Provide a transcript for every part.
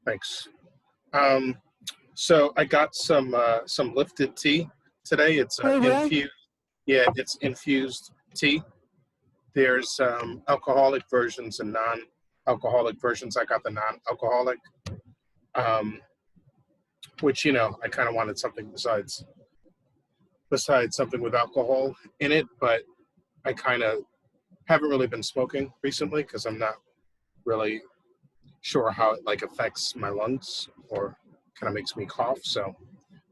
Thanks. Um, so I got some lifted tea today. It's Oh, yeah? infused. Yeah, it's infused tea. There's alcoholic versions and non-alcoholic versions. I got the non-alcoholic, um, which I kind of wanted something besides something with alcohol in it, but I kind of haven't really been smoking recently because I'm not really sure how it like affects my lungs or kind of makes me cough. So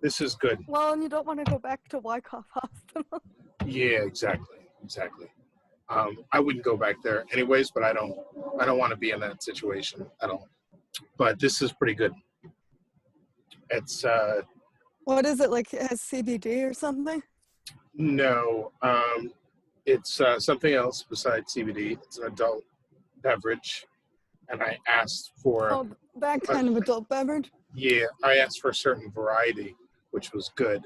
this is good. Well, and you don't want to go back to Wyckoff Hospital. Yeah, exactly. I wouldn't go back there anyways, but I don't want to be in that situation at all. But this is pretty good. It's What is it, like it has CBD or something? no, it's something else besides CBD. It's an adult beverage, and I asked for Oh, that a, kind of adult beverage? yeah, I asked for a certain variety, which was good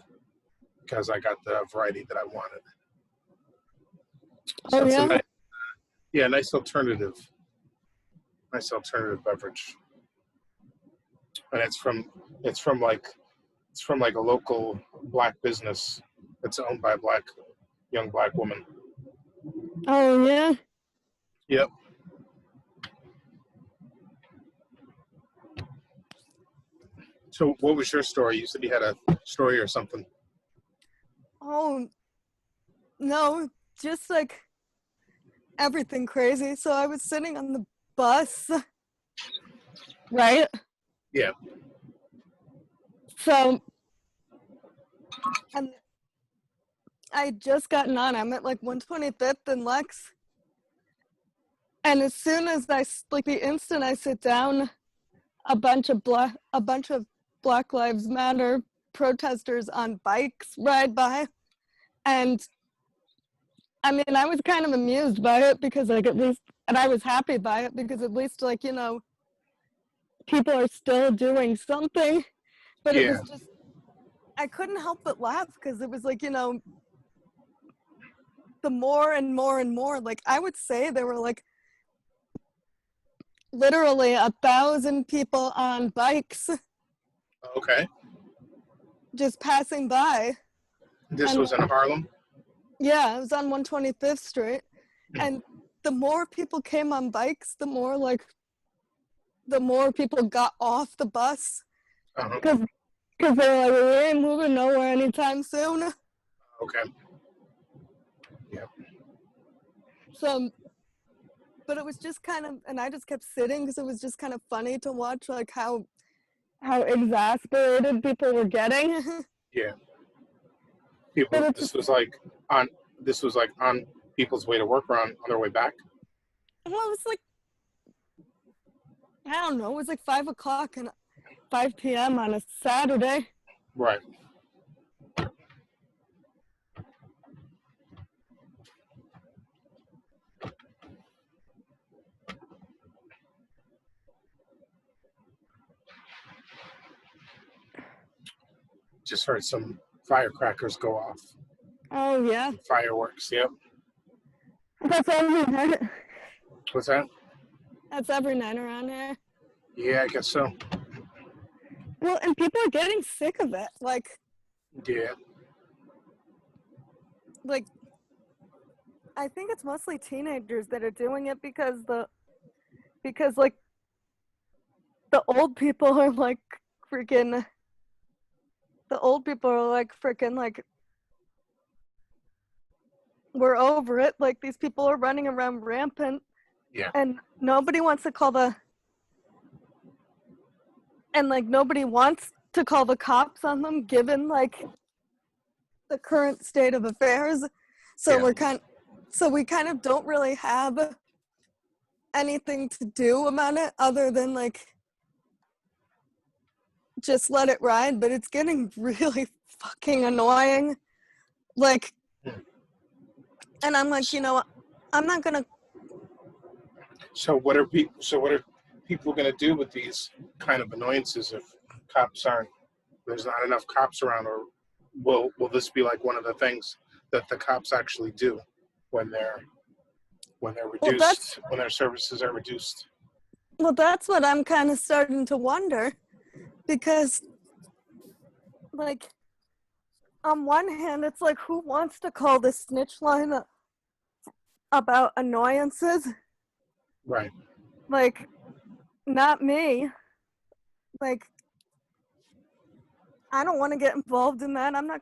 because I got the variety that I wanted. So Oh, it's a yeah? nice, nice alternative beverage, and it's from like a local black business that's owned by a young black woman. Oh, yeah? Yep. So what was your story? You said you had a story or something. Oh, no, just like everything crazy. So I was sitting on the bus, right? Yeah. So, and I had just gotten on. I'm at like 125th and Lex. And as soon as like the instant I sit down, a bunch of Black Lives Matter protesters on bikes ride by. And I mean, I was kind of amused by it because like at least, and I was happy by it because at least like, people are still doing something. But it Yeah. was just, I couldn't help but laugh because it was like, the more and more and more, like I would say there were like literally 1,000 people on bikes Okay. just passing by. This And was in Harlem. yeah, it was on 125th Street. And the more people came on bikes, the more people got off the bus Uh-huh. because they were like, we ain't moving nowhere anytime soon. Okay. Yep. So, but it was just kind of, and I just kept sitting because it was just kind of funny to watch like how exasperated people were getting. Yeah. But People. it's This just, was like on. This was like on people's way to work or on their way back. well, it was like, I don't know, it was like 5 o'clock and 5 p.m. on a Saturday. Right. Just heard some firecrackers go off. Oh, yeah. Fireworks. Yep. That's every night. What's that? That's every night around here. Yeah, I guess so. Well, and people are getting sick of it. Yeah. Like, I think it's mostly teenagers that are doing it because like the old people are like freaking. The old people are like freaking like, we're over it. Like these people are running around rampant. Yeah. And nobody wants to call the cops on them given like the current state of affairs. So Yeah. we kind of don't really have anything to do about it other than like just let it ride, but it's getting really fucking annoying. Like, and I'm like, I'm not gonna. So what are people? So what are people going to do with these kind of annoyances if cops aren't? There's not enough cops around, or will this be like one of the things that the cops actually do when they're Well, reduced, when their services are reduced? Well, that's what I'm kind of starting to wonder because, like, on one hand, it's like, who wants to call the snitch line about annoyances? Right. Like, not me. Like, I don't want to get involved in that. I'm not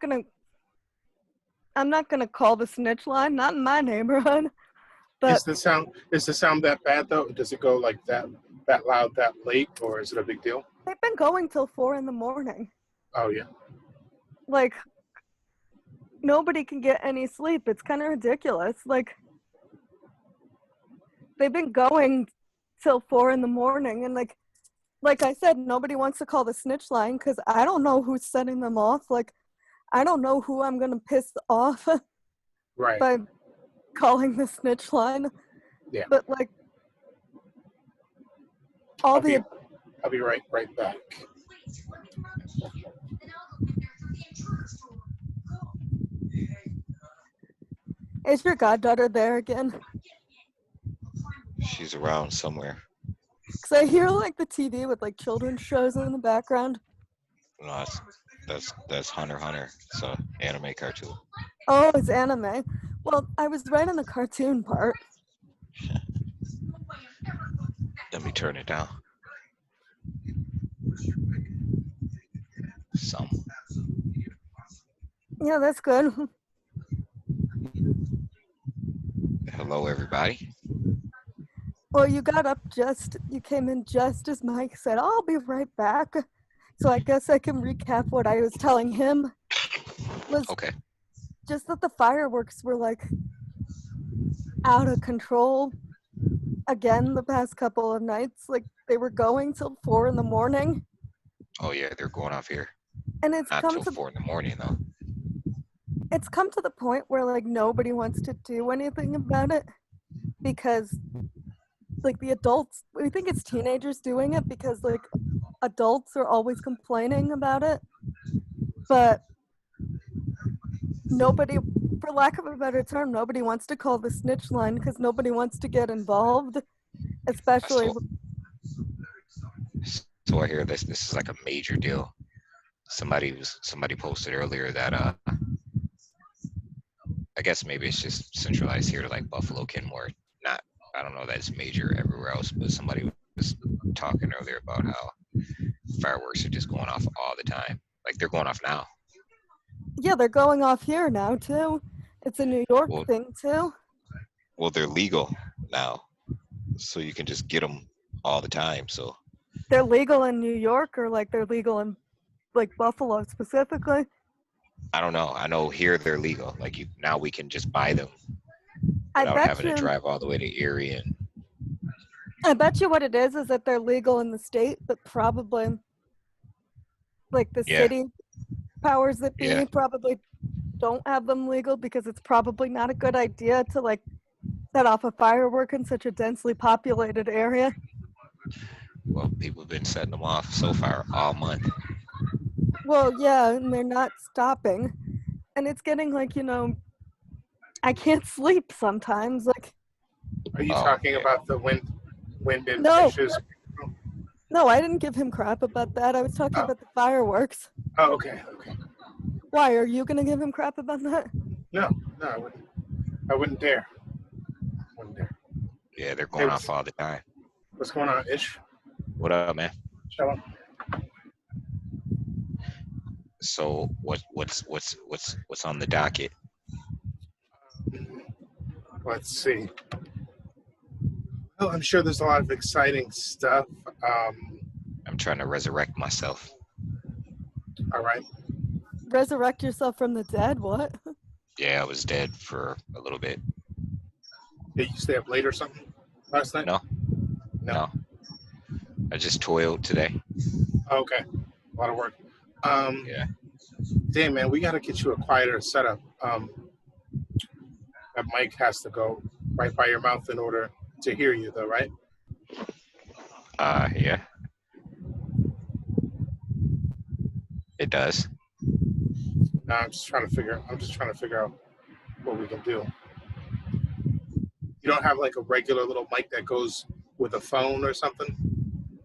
gonna call the snitch line, not in my neighborhood. But Is the sound that bad though? Does it go like that loud that late, or is it a big deal? they've been going till 4 in the morning. Oh yeah. Like, nobody can get any sleep. It's kind of ridiculous. They've been going till 4 in the morning, and like I said, nobody wants to call the snitch line because I don't know who's setting them off. Like, I don't know who I'm gonna piss off Right. by calling the snitch line. Yeah. But like all I'll be the I'll be right back. is your goddaughter there again? She's around somewhere. Because I hear like the TV with like children's shows in the background. No, that's Hunter x Hunter. It's an anime cartoon. Oh, it's anime. Well, I was right in the cartoon part. Let me turn it down. Some. Yeah, that's good. Hello, everybody. Well, you came in just as Mike said, I'll be right back. So I guess I can recap what I was telling him. Was Okay. just that the fireworks were like out of control again the past couple of nights. Like, they were going till 4 in the morning. Oh yeah, they're going off here. And Not till 4 in the morning though. it's come to the point where like nobody wants to do anything about it because like the adults, we think it's teenagers doing it because like adults are always complaining about it, but nobody, for lack of a better term, nobody wants to call the snitch line because nobody wants to get involved, especially. So I hear this is like a major deal. Somebody posted earlier that I guess maybe it's just centralized here to like Buffalo, Kenmore. Not, I don't know that it's major everywhere else, but somebody was talking earlier about how fireworks are just going off all the time. Like they're going off now. Yeah, they're going off here now too. It's a New York Well, thing too. well, they're legal now, so you can just get them all the time. So They're legal in New York, or like they're legal in like Buffalo specifically. I don't know. I know here they're legal. Like now we can just buy them I without bet having to you. drive all the way to Erie and I bet you what it is that they're legal in the state, but probably like the yeah, city powers that be yeah. probably don't have them legal because it's probably not a good idea to like set off a firework in such a densely populated area. Well, people have been setting them off so far all month. Well, yeah, and they're not stopping. And it's getting like, I can't sleep sometimes. Like, Are you Oh, talking yeah. about the wind and no, fishes? no, I didn't give him crap about that. I was talking Oh, about the fireworks. oh okay. Why, are you going to give him crap about that? No, I wouldn't dare. Wouldn't dare. Yeah, they're Hey, going off all the time. what's going on, Ish? What up, man? Shalom. So what's on the docket? Let's see. Well, I'm sure there's a lot of exciting stuff. I'm trying to resurrect myself. All right. Resurrect yourself from the dead? What? Yeah, I was dead for a little bit. Did you stay up late or something last night? No. I just toiled today. Oh, okay. A lot of work. Yeah. Damn, man, we got to get you a quieter setup. That mic has to go right by your mouth in order to hear you, though, right? Yeah. It does. No, I'm just trying to figure out what we can do. You don't have like a regular little mic that goes with a phone or something?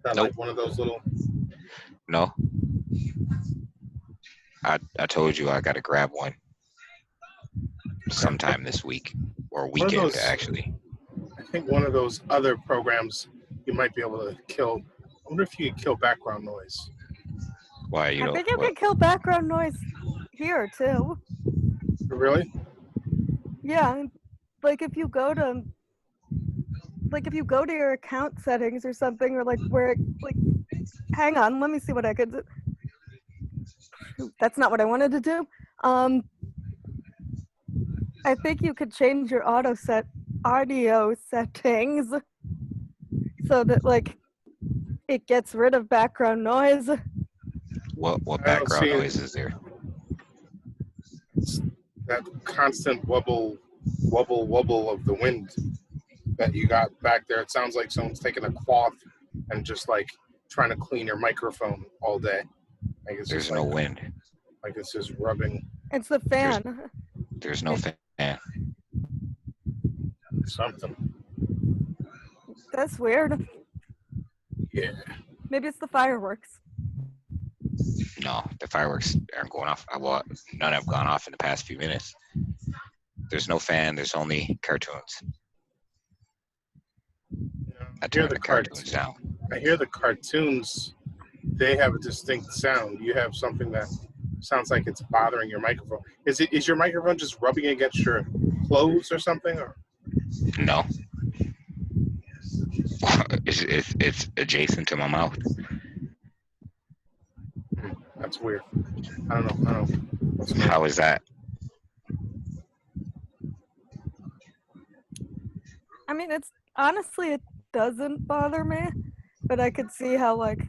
That Nope. like one of those little. No. I told you I got to grab one sometime this week or One of weekend those. actually. I think one of those other programs you might be able to kill. I wonder if you could kill background noise. Why you I know think you what? can kill background noise here too. Really? Yeah, like if you go to your account settings or something, or like where like hang on, let me see what I could do. That's not what I wanted to do. I think you could change your audio settings so that like it gets rid of background noise. What I don't background see it. noise is there? That constant wobble of the wind that you got back there. It sounds like someone's taking a cloth and just like trying to clean your microphone all day. Like it's There's just no like wind. it's just rubbing It's the There's fan. there's no fan. something. That's weird. Yeah. Maybe it's the fireworks. No, the fireworks aren't going off. Well, none have gone off in the past few minutes. There's no fan. There's only cartoons. I turned the cartoons down. I hear the cartoons. They have a distinct sound. You have something that sounds like it's bothering your microphone. Is your microphone just rubbing against your clothes or something? Or No, it's adjacent to my mouth. that's weird. I don't know. What's going How on? is that? I mean, it's honestly, it doesn't bother me, but I could see how like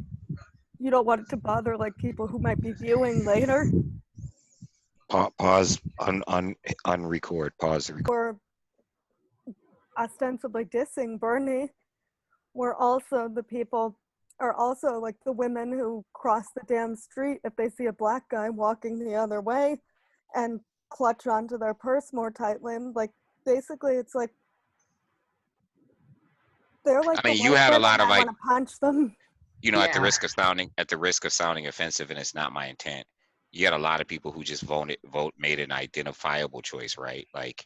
you don't want it to bother like people who might be viewing later Pause. Unrecord. Pause the record. or ostensibly dissing Bernie, where also the people are also like the women who cross the damn street if they see a black guy walking the other way and clutch onto their purse more tightly. Like basically, it's like they're like I the mean, you white had a women lot of that want to punch them. at the Yeah. risk of sounding offensive, and it's not my intent. You had a lot of people who just made an identifiable choice, right? Like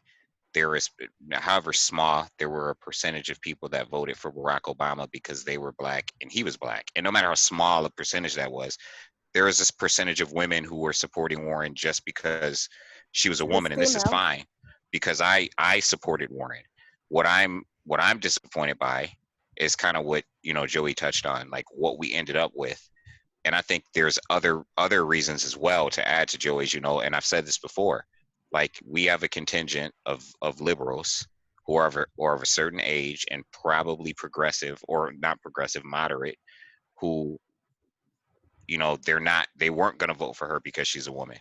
there is, however small, there were a percentage of people that voted for Barack Obama because they were black and he was black. And no matter how small a percentage that was, there is this percentage of women who were supporting Warren just because she was a She was woman, and this is female. fine because I supported Warren. What I'm disappointed by is kind of what Joey touched on, like what we ended up with. And I think there's other reasons as well to add to Joey's, and I've said this before, like we have a contingent of liberals who are of a certain age and probably progressive or not progressive, moderate, who they weren't going to vote for her because she's a woman,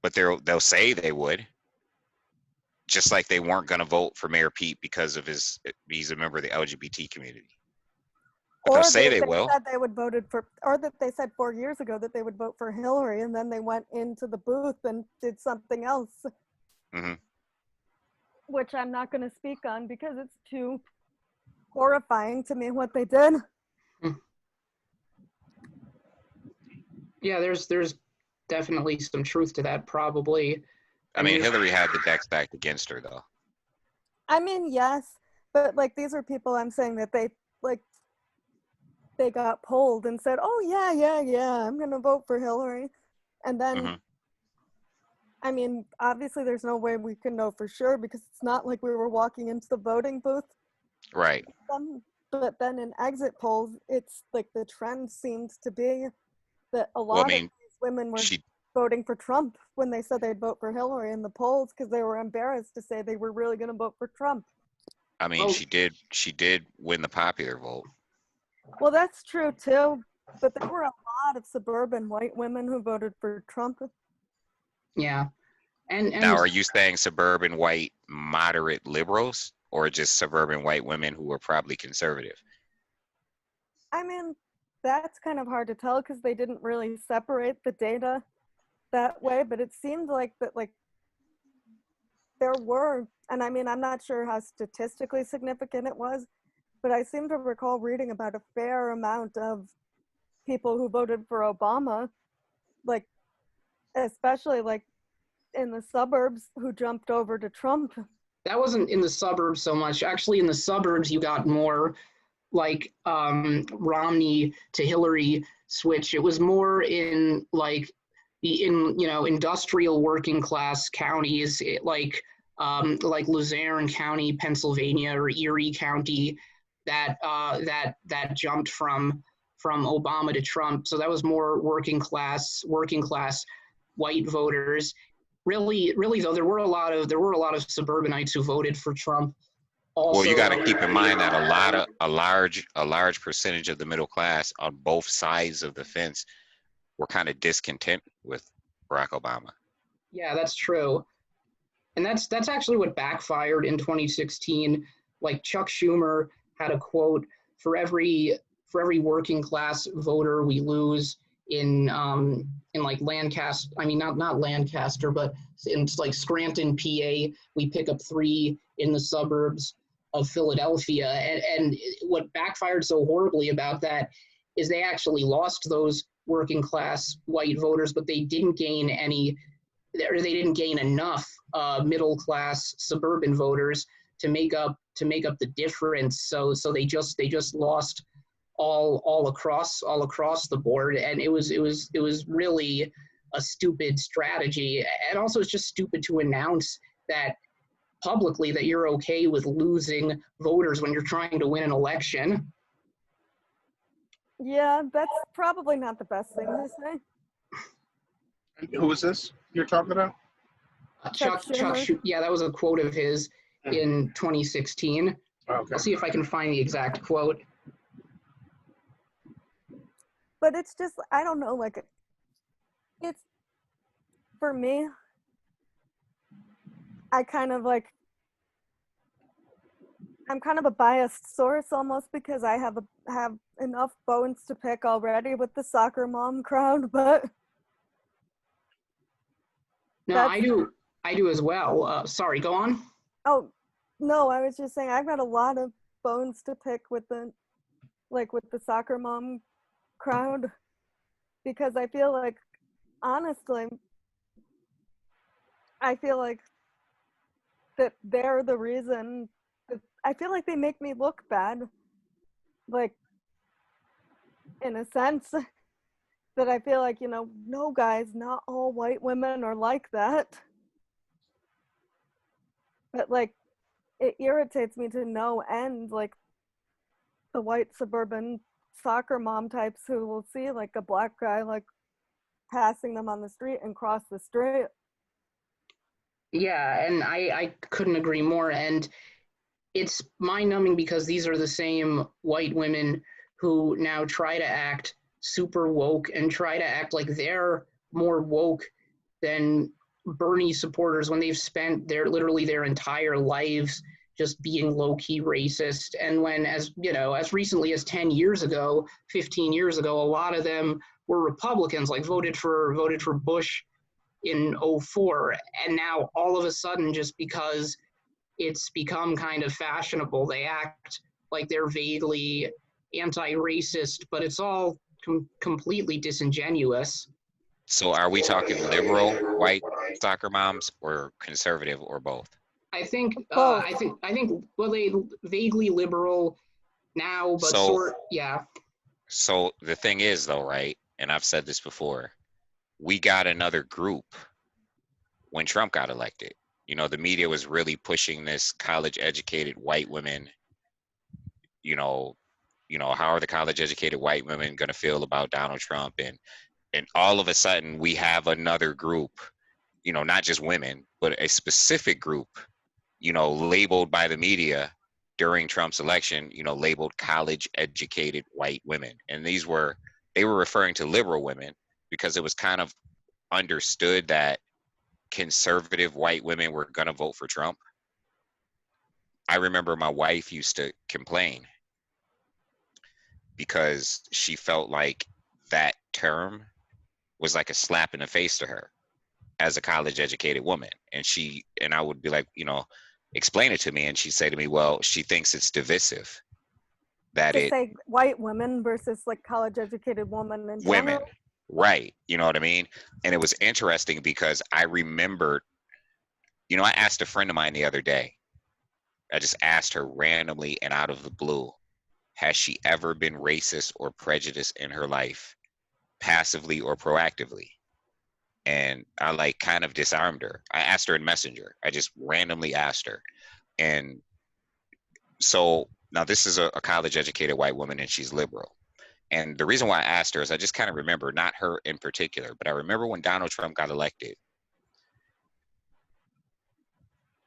but they'll say they would, just like they weren't going to vote for Mayor Pete because of he's a member of the LGBT community. But they'll Or say they they will. said they would voted for, or that they said 4 years ago that they would vote for Hillary, and then they went into the booth and did something else, Hmm. which I'm not going to speak on because it's too horrifying to me what they did. Yeah, there's definitely some truth to that, probably. I mean, Hillary had the deck stacked against her, though. I mean, yes, but like these are people I'm saying that they got polled and said, oh yeah, I'm going to vote for Hillary. And then, Mhm. I mean, obviously there's no way we can know for sure because it's not like we were walking into the voting booth. Right. But then in exit polls, it's like the trend seems to be that a lot Well, I of mean, these women were she voting for Trump when they said they'd vote for Hillary in the polls because they were embarrassed to say they were really going to vote for Trump. I mean, Oh. she did win the popular vote. Well, that's true too, but there were a lot of suburban white women who voted for Trump. Yeah, and Now, are you saying suburban white moderate liberals or just suburban white women who were probably conservative? I mean, that's kind of hard to tell because they didn't really separate the data that way, but it seemed like that like there were, and I mean, I'm not sure how statistically significant it was, but I seem to recall reading about a fair amount of people who voted for Obama, like, especially like in the suburbs, who jumped over to Trump. That wasn't in the suburbs so much. Actually, in the suburbs, you got more like Romney to Hillary switch. It was more in like industrial working class counties, like Luzerne County, Pennsylvania, or Erie County, that jumped from Obama to Trump. So that was more working class white voters. Really though, there were a lot of suburbanites who voted for Trump. Also, Well, you got to keep in mind that a large percentage of the middle class on both sides of the fence were kind of discontent with Barack Obama. Yeah, that's true. And that's actually what backfired in 2016. Like Chuck Schumer had a quote, for every working class voter we lose in like Lancaster, I mean not Lancaster, but in like Scranton, PA, we pick up 3 in the suburbs of Philadelphia. And what backfired so horribly about that is they actually lost those working class white voters, but they didn't gain enough middle class suburban voters to make up the difference. So they just lost all across the board, and it was really a stupid strategy. And also, it's just stupid to announce that publicly that you're okay with losing voters when you're trying to win an election. Yeah, that's probably not the best thing to say. Who is this you're talking about? Chuck yeah, that was a quote of his in 2016. Okay. I'll see if I can find the exact quote. But it's just, I don't know, like, it's, for me, I'm kind of a biased source almost, because I have enough bones to pick already with the soccer mom crowd, but No, I do as well. Sorry, go on. Oh, no, I was just saying I've got a lot of bones to pick with the soccer mom crowd, because I feel like, honestly, I feel like that they're the reason. I feel like they make me look bad, like, in a sense, that I feel like, no, guys, not all white women are like that. But, like, it irritates me to no end, like, the white suburban soccer mom types who will see, like, a black guy, like, passing them on the street and cross the street. Yeah, and I couldn't agree more. And it's mind-numbing because these are the same white women who now try to act super woke and try to act like they're more woke than Bernie supporters when they've spent literally their entire lives just being low-key racist. And when, as recently as 10 years ago, 15 years ago, a lot of them were Republicans, like voted for Bush in 2004. And now all of a sudden, just because it's become kind of fashionable, they act like they're vaguely anti-racist, but it's all completely disingenuous. So are we talking liberal white soccer moms or conservative or both? I think well, they vaguely liberal now, but yeah. So the thing is though, right? And I've said this before, we got another group when Trump got elected. The media was really pushing this college-educated white women. How are the college-educated white women going to feel about Donald Trump? And all of a sudden, we have another group, not just women, but a specific group, labeled by the media during Trump's election, labeled college-educated white women. And they were referring to liberal women because it was kind of understood that conservative white women were going to vote for Trump. I remember my wife used to complain because she felt like that term was like a slap in the face to her as a college educated woman. And I would be like, explain it to me. And she'd say to me, well, she thinks it's divisive. that to it say white women versus like college educated women in women, general. right? You know what I mean? And it was interesting because I remembered, I asked a friend of mine the other day. I just asked her randomly and out of the blue, has she ever been racist or prejudiced in her life, passively or proactively? And I like kind of disarmed her. I asked her in Messenger. I just randomly asked her. And so now this is a college educated white woman and she's liberal. And the reason why I asked her is I just kind of remember, not her in particular, but I remember when Donald Trump got elected,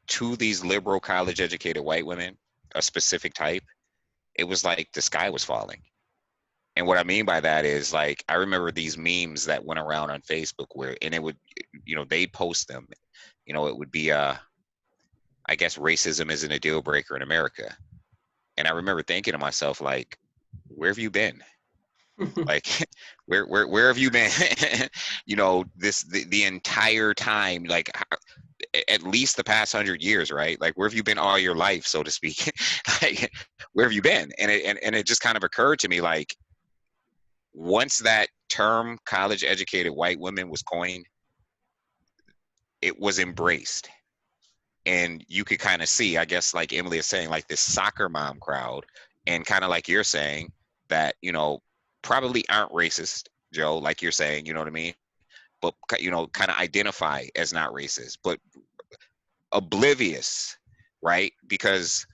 to these liberal college educated white women, a specific type, it was like the sky was falling. And what I mean by that is, like, I remember these memes that went around on Facebook where, and it would, they'd post them, it would be, I guess racism isn't a deal breaker in America. And I remember thinking to myself, like, where have you been? Like, where have you been? The entire time, like, at least the past 100 years, right? Like, where have you been all your life, so to speak? Like, where have you been? And it just kind of occurred to me, like, once that term college educated white women was coined, it was embraced. And you could kind of see, I guess, like Emily is saying, like this soccer mom crowd, and kind of like you're saying that, probably aren't racist, Joe, like you're saying, you know what I mean? But, kind of identify as not racist, but oblivious, right? Because,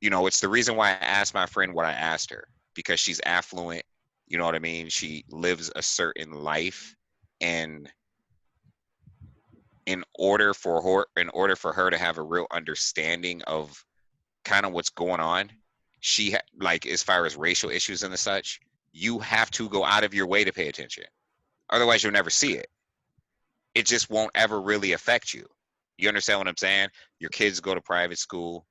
it's the reason why I asked my friend what I asked her, because she's affluent, you know what I mean? She lives a certain life, and in order for her to have a real understanding of kind of what's going on, like, as far as racial issues and the such, you have to go out of your way to pay attention. Otherwise, you'll never see it. It just won't ever really affect you. You understand what I'm saying? Your kids go to private school,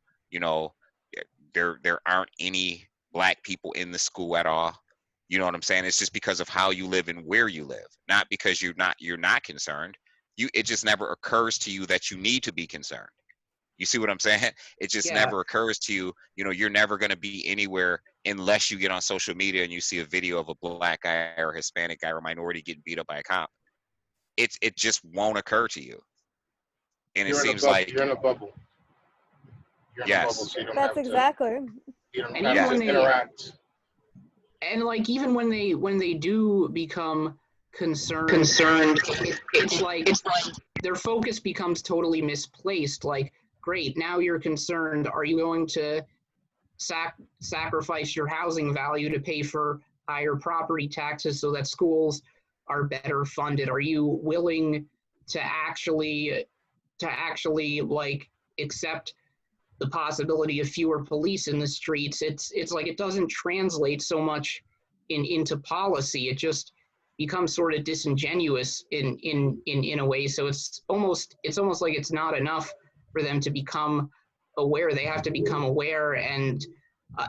there aren't any black people in the school at all. You know what I'm saying? It's just because of how you live and where you live, not because you're not concerned. It just never occurs to you that you need to be concerned. You see what I'm saying? It just Yeah. never occurs to you, you're never going to be anywhere unless you get on social media and you see a video of a black guy or Hispanic guy or minority getting beat up by a cop. It just won't occur to you. And it seems like you're in a bubble. You're in a bubble, yes. so you don't That's have exactly. you don't And have even to when they- interact. And like even when they do become concerned, it's like their focus becomes totally misplaced. Like, great, now you're concerned. Are you going to sacrifice your housing value to pay for higher property taxes so that schools are better funded? Are you willing to actually like accept the possibility of fewer police in the streets? It's like it doesn't translate so much into policy. It just becomes sort of disingenuous in a way. So it's almost like it's not enough for them to become aware. They have to become aware and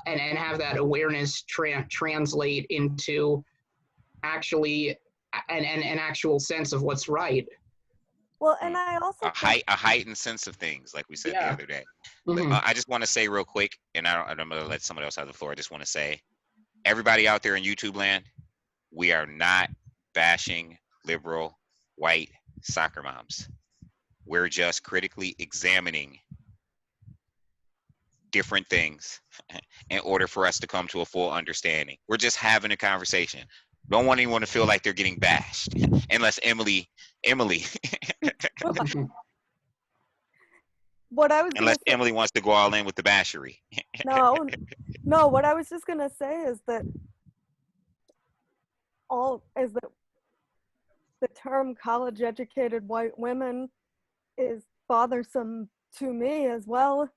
have that awareness translate into actually an actual sense of what's right. Well, and I also think, A heightened sense of things, like we said the Yeah. other day. Mhm. But, I just want to say real quick, and I'm going to let somebody else have the floor. I just want to say, everybody out there in YouTube land, we are not bashing liberal white soccer moms. We're just critically examining different things in order for us to come to a full understanding. We're just having a conversation. Don't want anyone to feel like they're getting bashed, unless Emily, what I was gonna unless say, Emily wants to go all in with the bashery. no, what I was just gonna say is that the term college educated white women is bothersome to me as well,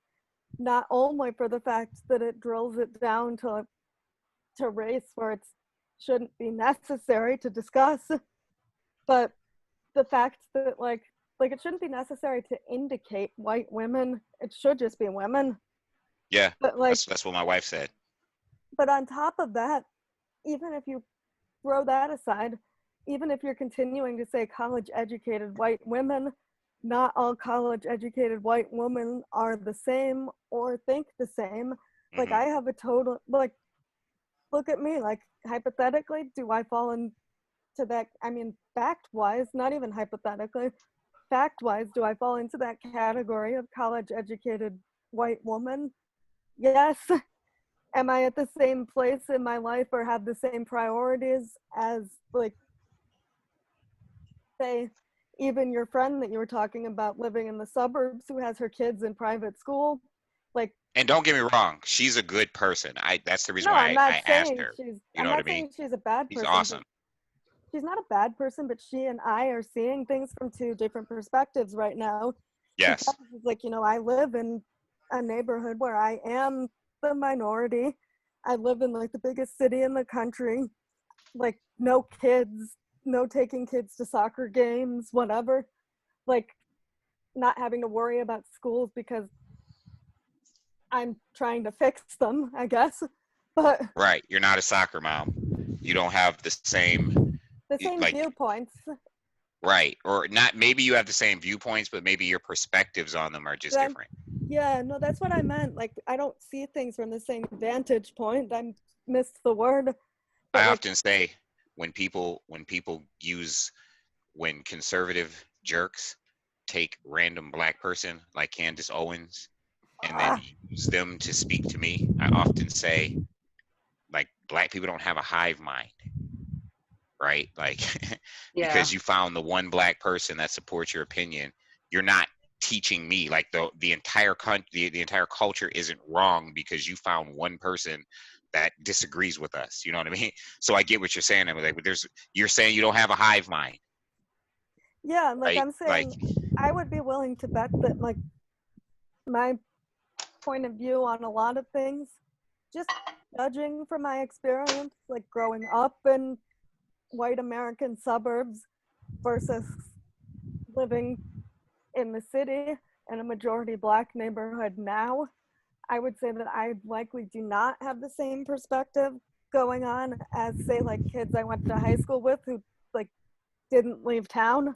not only for the fact that it drills it down to race where it shouldn't be necessary to discuss, but the fact that like it shouldn't be necessary to indicate white women. It should just be women. Yeah, But like, that's what my wife said. but on top of that, even if you throw that aside, even if you're continuing to say college educated white women, not all college educated white women are the same or think the same. Like, Mhm. I have a total, like, look at me, like hypothetically, do I fall into that? I mean, fact-wise, not even hypothetically, fact-wise, do I fall into that category of college-educated white woman? Yes. Am I at the same place in my life or have the same priorities as, like, say, even your friend that you were talking about living in the suburbs who has her kids in private school? Like, And don't get me wrong, she's a good person. That's the reason no, I'm why not I asked saying her. she's, You I'm know what I not mean? saying she's a bad She's person, but awesome. she's not a bad person, but she and I are seeing things from two different perspectives right now. Yes. Because it's like, you know, I live in a neighborhood where I am the minority. I live in like the biggest city in the country. Like, no kids, no taking kids to soccer games, whatever. Like, not having to worry about schools because I'm trying to fix them, I guess. But Right. You're not a soccer mom. You don't have the same, the same like, viewpoints. right. Or not, maybe you have the same viewpoints, but maybe your perspectives on them are just But different. yeah, no, that's what I meant. Like, I don't see things from the same vantage point. I missed the word. But I like, often say when conservative jerks take random black person like Candace Owens and then use them to speak to me, I often say, like, black people don't have a hive mind, right? Like, Yeah. because you found the one black person that supports your opinion, you're not teaching me. Like, the entire country, the entire culture isn't wrong because you found one person that disagrees with us. You know what I mean? So I get what you're saying. I'm like, you're saying you don't have a hive mind, yeah, like right? I'm Like, saying, I would be willing to bet that like my point of view on a lot of things, just judging from my experience, like growing up in white American suburbs versus living in the city in a majority black neighborhood now, I would say that I likely do not have the same perspective going on as, say, like kids I went to high school with who like didn't leave town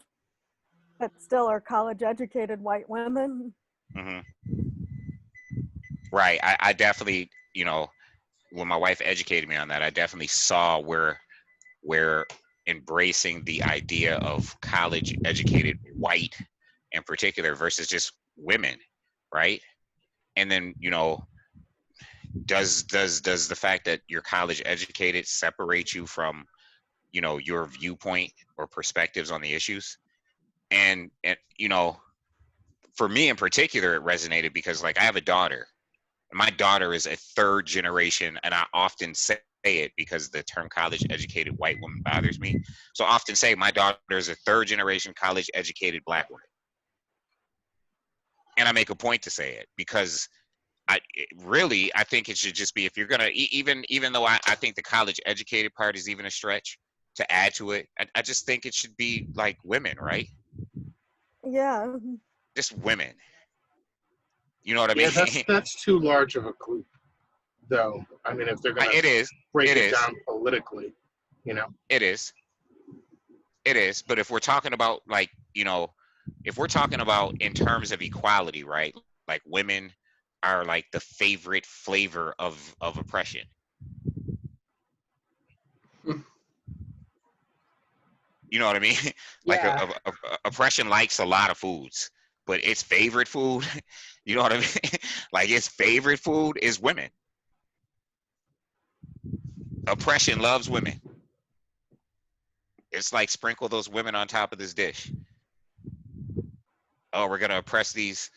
but still are college educated white women. mhm. Right. I definitely, when my wife educated me on that, I definitely saw where embracing the idea of college educated white in particular versus just women, right? And then, does the fact that you're college educated separate you from, your viewpoint or perspectives on the issues? And for me in particular, it resonated because, like, I have a daughter. My daughter is a third generation, and I often say it because the term college educated white woman bothers me. So I often say my daughter is a third generation college educated black woman. And I make a point to say it because I think it should just be, if you're going to, even though I think the college educated part is even a stretch to add to it, I just think it should be like women, right? Yeah. Just women. You know what I mean? Yeah, that's too large of a group, though. I mean, if they're gonna It is. break It it is. down politically, It is. It is. But if we're talking about, like, if we're talking about in terms of equality, right? Like, women are like the favorite flavor of oppression. You know what I mean? Like, Yeah. oppression likes a lot of foods, but its favorite food, you know what I mean? Like, its favorite food is women. Oppression loves women. It's like, sprinkle those women on top of this dish. Oh, we're gonna oppress these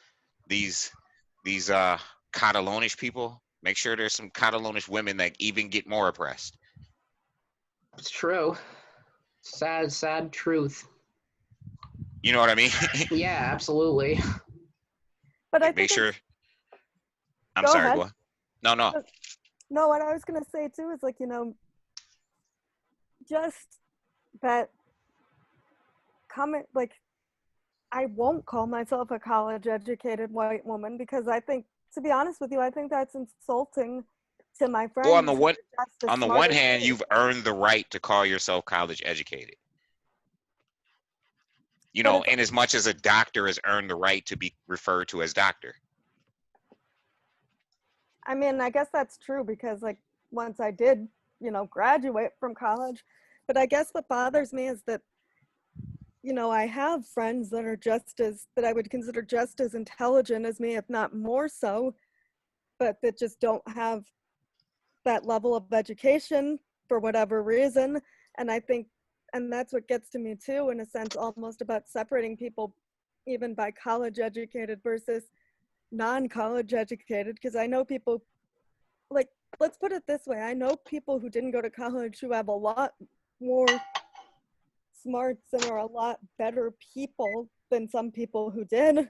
Catalonish people. Make sure there's some Catalonish women that even get more oppressed. It's true. Sad truth. You know what I mean? Yeah, absolutely. But I Like, make think sure. it's, I'm go sorry. ahead. Go on. No. No, what I was gonna say too is like, just that comment, like, I won't call myself a college educated white woman because I think, to be honest with you, I think that's insulting to my friends. Well, who are just as on the smart one as hand, me. you've earned the right to call yourself college educated. But it's, In as much as a doctor has earned the right to be referred to as doctor. I mean, I guess that's true because like once I did graduate from college. But I guess what bothers me is that, I have friends that are that I would consider just as intelligent as me, if not more so, but that just don't have that level of education for whatever reason. And I think, and that's what gets to me too, in a sense, almost about separating people even by college educated versus non-college educated. Because I know people, like, let's put it this way, I know people who didn't go to college who have a lot more smarts and are a lot better people than some people who did.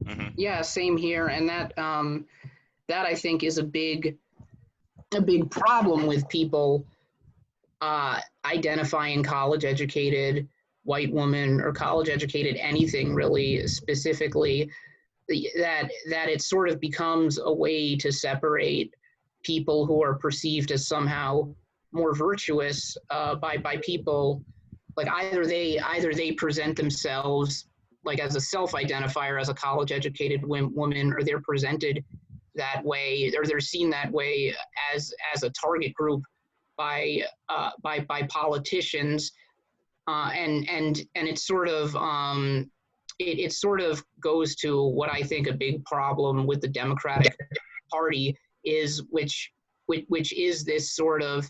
Mm-hmm. Yeah, same here. And that I think is a big problem with people identifying college educated white woman or college educated anything really specifically, that it sort of becomes a way to separate people who are perceived as somehow more virtuous by people, like either they present themselves like as a self-identifier as a college educated woman, or they're presented that way, or they're seen that way as a target group by politicians, and it's sort of it sort of goes to what I think a big problem with the Democratic Party is, which is this sort of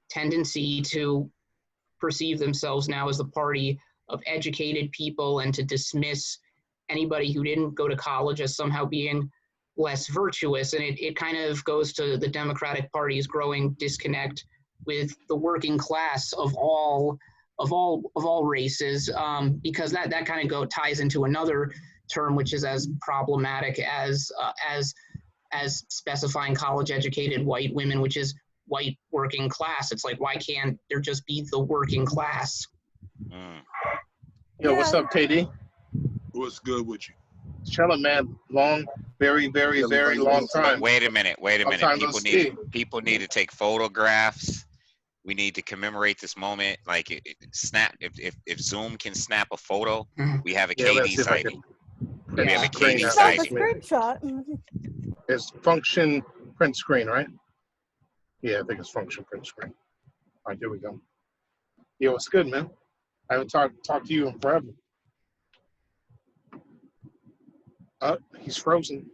tendency to perceive themselves now as the party of educated people, and to dismiss anybody who didn't go to college as somehow being less virtuous. And it kind of goes to the Democratic Party's growing disconnect with the working class of all races, because that kind of ties into another term which is as problematic as specifying college educated white women, which is white working class. It's like, why can't there just be the working class? Yo, what's up, KD? What's good with you? Chilling, man. Long, very, very, very long time. Wait a minute. Long time no see. People need to take photographs. We need to commemorate this moment. Like, snap. If Zoom can snap a photo, we have a Yeah, let's KD see if I sighting. can We have a print KD screen Snap a sighting. screenshot. It's function print screen, right? Yeah, I think it's function print screen. All right, there we go. Yo, what's good, man? I haven't talked to you in forever. He's frozen.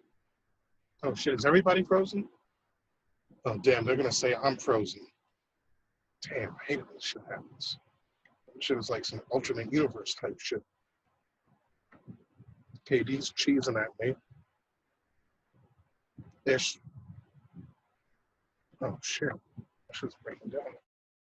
Oh shit, is everybody frozen? Oh damn, they're gonna say I'm frozen. Damn, I hate when this shit happens. This shit is like some alternate universe type shit. KD's cheesing at me. Ish. Oh shit. That shit's breaking down.